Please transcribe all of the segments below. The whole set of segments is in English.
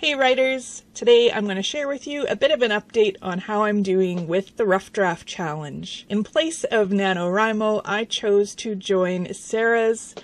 Hey writers! Today I'm going to share with you a bit of an update on how I'm doing with the Rough Draft Challenge. In place of NaNoWriMo, I chose to join Sarah's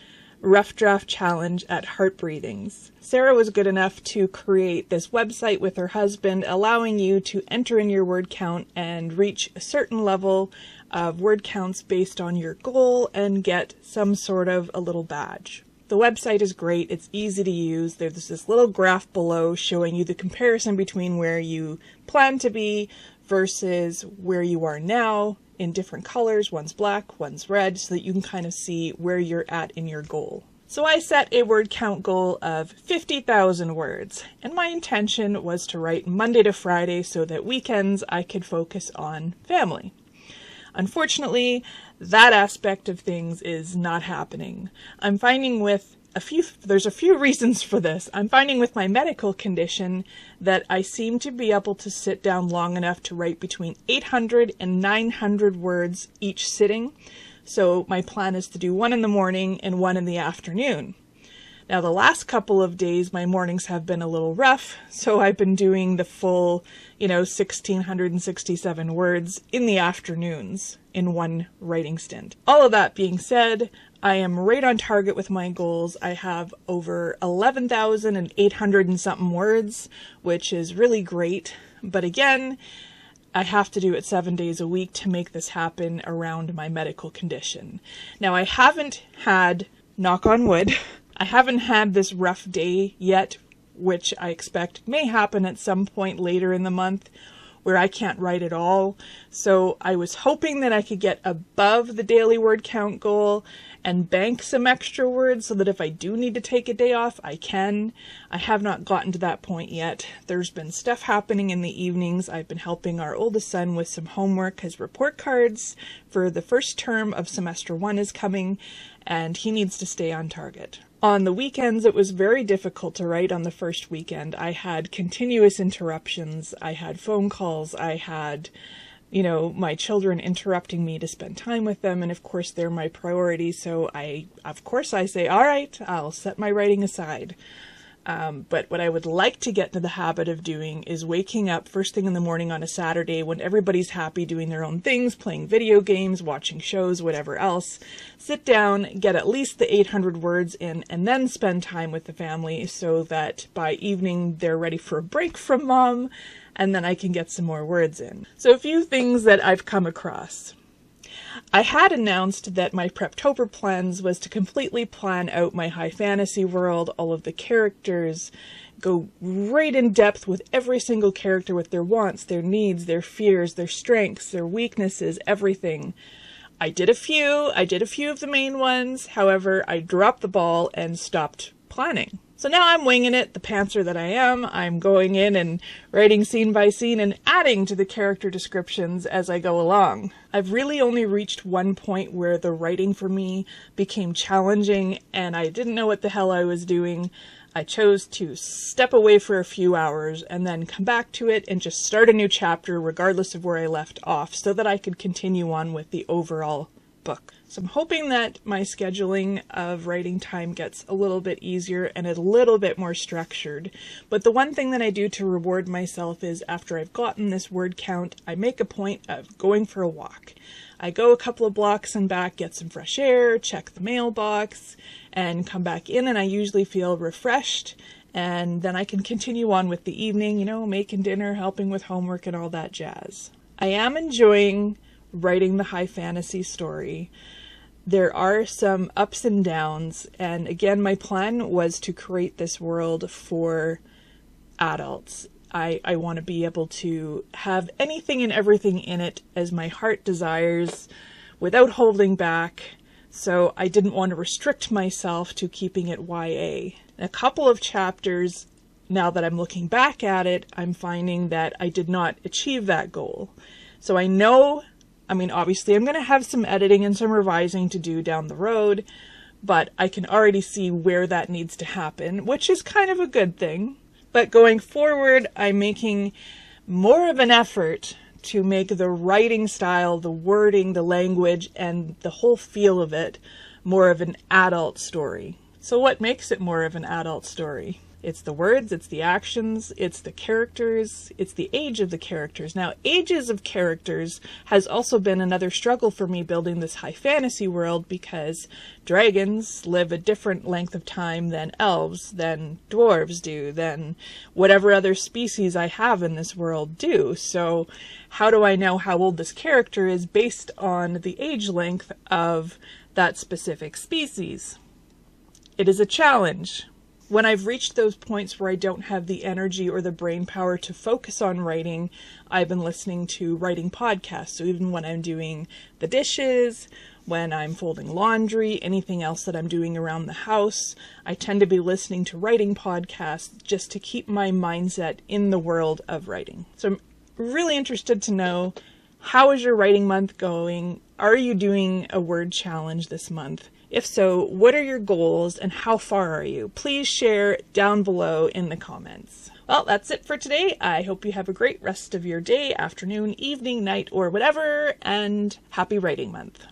Rough Draft Challenge at Heart Breathings. Sarah was good enough to create this website with her husband, allowing you to enter in your word count and reach a certain level of word counts based on your goal and get some sort of a little badge. The website is great. It's easy to use. There's this little graph below showing you the comparison between where you plan to be versus where you are now in different colors. One's black, one's red, so that you can kind of see where you're at in your goal. So I set a word count goal of 50,000 words, and my intention was to write Monday to Friday so that weekends I could focus on family. Unfortunately, that aspect of things is not happening. I'm finding there's a few reasons for this. I'm finding with my medical condition that I seem to be able to sit down long enough to write between 800 and 900 words each sitting. So my plan is to do one in the morning and one in the afternoon. Now the last couple of days, my mornings have been a little rough, so I've been doing the full, 1,667 words in the afternoons in one writing stint. All of that being said, I am right on target with my goals. I have over 11,800 and something words, which is really great. But again, I have to do it 7 days a week to make this happen around my medical condition. Now I haven't had, knock on wood, I haven't had this rough day yet, which I expect may happen at some point later in the month where I can't write at all. So I was hoping that I could get above the daily word count goal and bank some extra words so that if I do need to take a day off, I can. I have not gotten to that point yet. There's been stuff happening in the evenings. I've been helping our oldest son with some homework. His report cards for the first term of semester 1 is coming, and he needs to stay on target. On the weekends, it was very difficult to write on the first weekend. I had continuous interruptions. I had phone calls. I had, my children interrupting me to spend time with them. And of course, they're my priority. So I say, all right, I'll set my writing aside. But what I would like to get into the habit of doing is waking up first thing in the morning on a Saturday when everybody's happy doing their own things, playing video games, watching shows, whatever else. Sit down, get at least the 800 words in, and then spend time with the family so that by evening they're ready for a break from mom, and then I can get some more words in. So a few things that I've come across. I had announced that my Preptober plans was to completely plan out my high fantasy world, all of the characters, go right in depth with every single character with their wants, their needs, their fears, their strengths, their weaknesses, everything. I did a few of the main ones, however, I dropped the ball and stopped planning. So now I'm winging it, the pantser that I am. I'm going in and writing scene by scene and adding to the character descriptions as I go along. I've really only reached one point where the writing for me became challenging and I didn't know what the hell I was doing. I chose to step away for a few hours and then come back to it and just start a new chapter regardless of where I left off so that I could continue on with the overall book. So I'm hoping that my scheduling of writing time gets a little bit easier and a little bit more structured. But the one thing that I do to reward myself is after I've gotten this word count, I make a point of going for a walk. I go a couple of blocks and back, get some fresh air, check the mailbox, and come back in, and I usually feel refreshed. And then I can continue on with the evening, making dinner, helping with homework, and all that jazz. I am enjoying writing the high fantasy story. There are some ups and downs, and again, my plan was to create this world for adults. I want to be able to have anything and everything in it as my heart desires without holding back, so I didn't want to restrict myself to keeping it YA. A couple of chapters, now that I'm looking back at it, I'm finding that I did not achieve that goal. So I know, obviously I'm going to have some editing and some revising to do down the road, but I can already see where that needs to happen, which is kind of a good thing. But going forward, I'm making more of an effort to make the writing style, the wording, the language, and the whole feel of it more of an adult story. So what makes it more of an adult story? It's the words, it's the actions, it's the characters, it's the age of the characters. Now, ages of characters has also been another struggle for me building this high fantasy world, because dragons live a different length of time than elves, than dwarves do, than whatever other species I have in this world do. So how do I know how old this character is based on the age length of that specific species? It is a challenge. When I've reached those points where I don't have the energy or the brain power to focus on writing, I've been listening to writing podcasts. So even when I'm doing the dishes, when I'm folding laundry, anything else that I'm doing around the house, I tend to be listening to writing podcasts just to keep my mindset in the world of writing. So I'm really interested to know, how is your writing month going? Are you doing a word challenge this month? If so, what are your goals and how far are you? Please share down below in the comments. Well, that's it for today. I hope you have a great rest of your day, afternoon, evening, night, or whatever, and happy writing month.